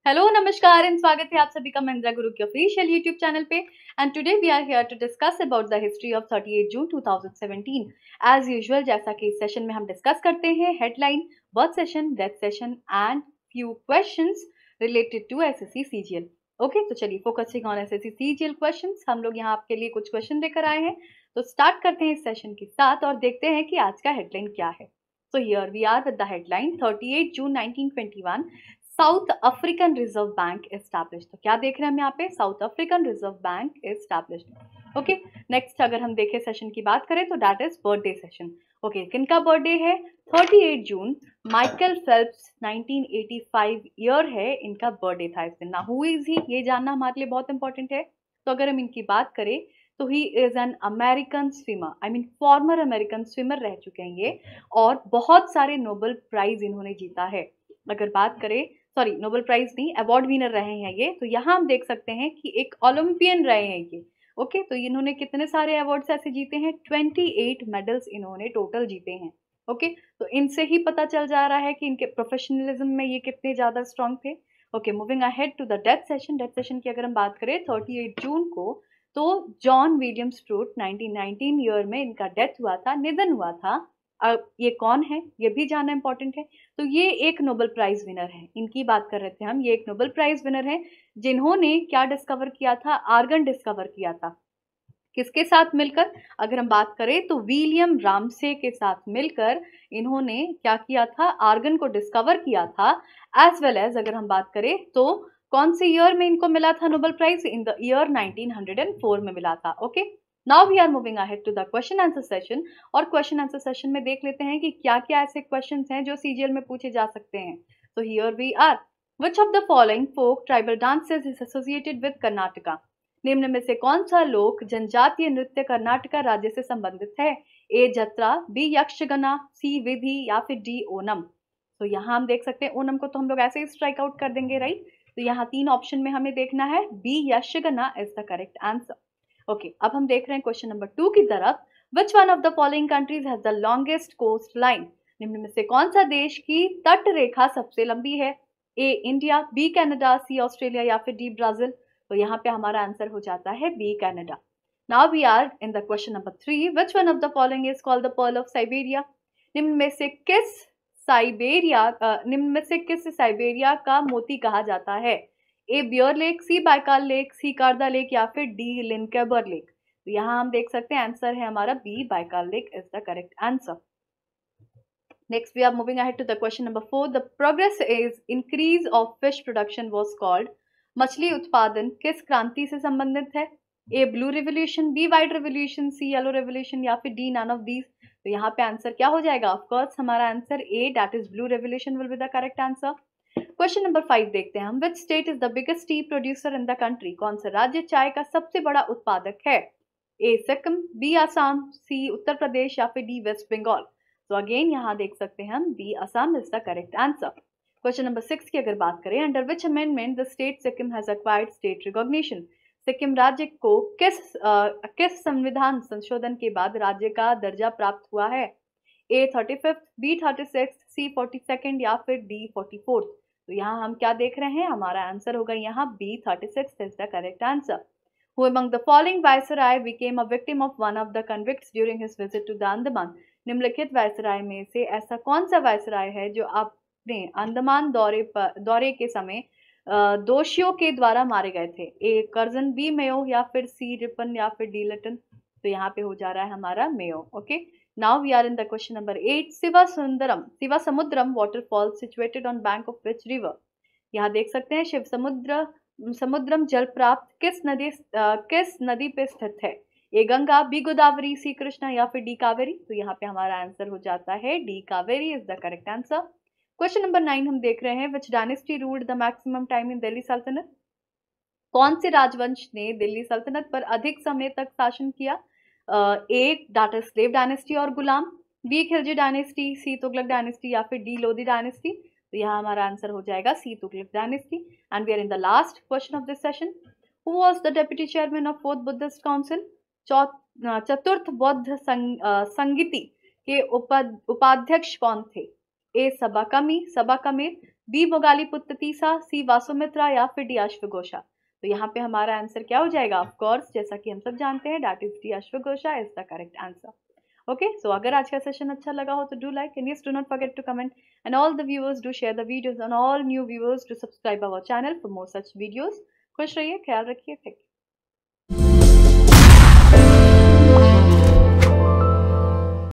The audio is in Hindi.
हेलो नमस्कार एंड स्वागत है आप सभी का महिंद्रा गुरु के ऑफिशियल यूट्यूब चैनल पे। And today we are here to discuss about the history of 38 June 2017। As usual जैसा कि इस सेशन में हम डिस्कस करते हैं headline, birth session, death session and few questions related to SSC CGL. Okay, तो चलिए focusing on SSC CGL questions, हम लोग यहाँ आपके लिए कुछ क्वेश्चन लेकर आए हैं। तो स्टार्ट करते हैं इस सेशन के साथ और देखते हैं कि आज का हेडलाइन क्या है। So here we are with the headline 38 June 1921 south African reserve bank established. तो क्या देख रहे हैं हम यहाँ पे, south African reserve bank established. Okay, next अगर हम देखें सेशन की बात करें तो that is birthday session. Okay, किनका बर्थडे है? 38 जून माइकल फेल्प्स 1985 ईयर है इनका बर्थडे था इस दिन। ना हु इज ही, ये जानना हमारे लिए बहुत इंपॉर्टेंट है। तो अगर हम इनकी बात करें तो he is an American swimmer, I mean farmer American swimmer रह चुके हैं ये, और बहुत सारे नोबेल प्राइज इन्होंने जीता है। अगर बात करें, सॉरी नोबेल प्राइज नहीं, अवार्ड विनर रहे हैं ये। तो यहाँ हम देख सकते हैं कि एक ओलंपियन रहे हैं ये। ओके, तो इन्होंने कितने सारे अवार्ड्स ऐसे जीते हैं? 28 मेडल्स इन्होंने टोटल जीते हैं। ओके, तो इनसे ही पता चल जा रहा है कि इनके प्रोफेशनलिज्म में ये कितने ज्यादा स्ट्रांग थे। Okay, moving ahead to the death session. Death session की अगर हम बात करें 38 जून को, तो जॉन विलियम स्ट्रूट 1919 ईयर में इनका डेथ हुआ था, निधन हुआ था। अब ये कौन है ये भी जानना इंपॉर्टेंट है। तो ये एक नोबेल प्राइज विनर है, इनकी बात कर रहे थे हम। ये एक नोबेल प्राइज विनर है जिन्होंने क्या डिस्कवर किया था? आर्गन डिस्कवर किया था। किसके साथ मिलकर? अगर हम बात करें तो विलियम रामसे के साथ मिलकर इन्होंने क्या किया था? आर्गन को डिस्कवर किया था। एज वेल एज अगर हम बात करें तो कौन से ईयर में इनको मिला था Nobel prize? In the year 1904 में मिला था। Okay, now we are moving ahead to the question answer session. और क्वेश्चन आंसर सेशन में देख लेते हैं कि क्या क्या ऐसे क्वेश्चंस हैं जो सीजीएल में पूछे जा सकते हैं। तो here we are, which of the following folk tribal dances is associated with Karnataka? निम्न में से कौन सा लोक जनजातीय नृत्य कर्नाटका राज्य से संबंधित है? ए जत्रा, बी यक्षगना, सी विधि या फिर डी ओनम। तो यहाँ हम देख सकते हैं ओनम को तो हम लोग ऐसे ही स्ट्राइक आउट कर देंगे, राइट? तो यहाँ तीन ऑप्शन में हमें देखना है, B Yakshagana is the correct answer. Okay, अब हम देख रहे हैं क्वेश्चन नंबर 2 की तरफ। Which one of the following countries has the longest coastline? निम्न में से कौन सा देश की तट रेखा सबसे लंबी है? ए इंडिया, बी कनाडा, सी ऑस्ट्रेलिया या फिर डी ब्राजील। तो यहाँ पे हमारा आंसर हो जाता है B Canada. Now we are in the question number 3। Which one of the following is called the pearl of Siberia? निम्न में से किस साइबेरिया का मोती कहा जाता है? ए बियर लेक, सी बाइकाल लेक, सी कारदा लेक या फिर डी लिनकेबर लेक। तो यहाँ हम देख सकते हैं आंसर है हमारा B Baikal lake is the correct answer. Next we are moving ahead to the question number 4। The progress is increase of fish production was called? मछली उत्पादन किस क्रांति से संबंधित है? A blue revolution, B white revolution, C yellow revolution या फिर डी नन ऑफ दीज। तो यहाँ पे आंसर क्या हो जाएगा? ऑफ कोर्स हमारा answer A, that is blue revolution will be the correct answer. Question number 5 देखते हैं हम। Which state is the biggest T producer in the country? कौन सा राज्य चाय का सबसे बड़ा उत्पादक है? ए सिक्किम, बी असम, सी उत्तर प्रदेश या फिर डी वेस्ट बंगाल। तो अगेन यहाँ देख सकते हैं हम B Assam is the correct answer. Question number 6 की अगर बात करें, under which amendment the state Sikkim has acquired state recognition? Sikkim राज्य को किस संविधान संशोधन के बाद राज्य का दर्जा प्राप्त हुआ है? ए 35th, बी 36th, सी 42nd या फिर डी 44th। तो यहाँ हम क्या देख रहे हैं? हमारा आंसर होगा यहाँ B 36th is the correct answer. Who among the following viceroy became a victim of one of the convicts during his visit to the Andaman? निम्नलिखित वायसराय में से ऐसा कौन सा वायसराय है जो अपने अंडमान दौरे के समय दोषियों के द्वारा मारे गए थे? ए कर्जन, बी मेयो या फिर सी रिपन या फिर डी लटन। तो यहाँ पे हो जा रहा है हमारा Mayo. Okay, now we are in the question number 8। Shivasamudram waterfall situated on bank of which river? यहाँ देख सकते हैं शिव समुद्रम जल प्राप्त किस नदी पे स्थित है? ए गंगा, बी गोदावरी, सी कृष्णा या फिर डी कावेरी। तो यहाँ पे हमारा आंसर हो जाता है D Kaveri is the correct answer. Question number 9 हम देख रहे हैं। विच dynasty ruled the maximum time in Delhi सल्तनत? कौन से राजवंश ने दिल्ली सल्तनत पर अधिक समय तक शासन किया? ए डाटा स्लेव डायनेस्टी और गुलाम, बी खिलजी डायनेस्टी, सी तुगलक डायनेस्टी या फिर डी लोधी डायनेस्टी। तो यहाँ हमारा आंसर हो जाएगा C Tughlaq dynasty. And we are in the last question of this session. Who was the deputy chairman of fourth Buddhist council? चतुर्थ बौद्ध संगीति के उपाध्यक्ष कौन थे? ए सबा कमीर, बी मोगालीपुत्र तीसा, सी वासुमित्रा या फिर डी अश्वघोषा। तो यहाँ पे हमारा आंसर क्या हो जाएगा? ऑफ कोर्स, जैसा कि हम सब जानते हैं, दैट इज डी अश्वघोषा is the correct answer. Okay, so अगर आज का सेशन अच्छा लगा हो तो do like and yes do not forget to comment, and all the viewers do share the videos, on all new viewers to subscribe our channel for more such videos. खुश रहिए, ख्याल रखिए, थैंक यू।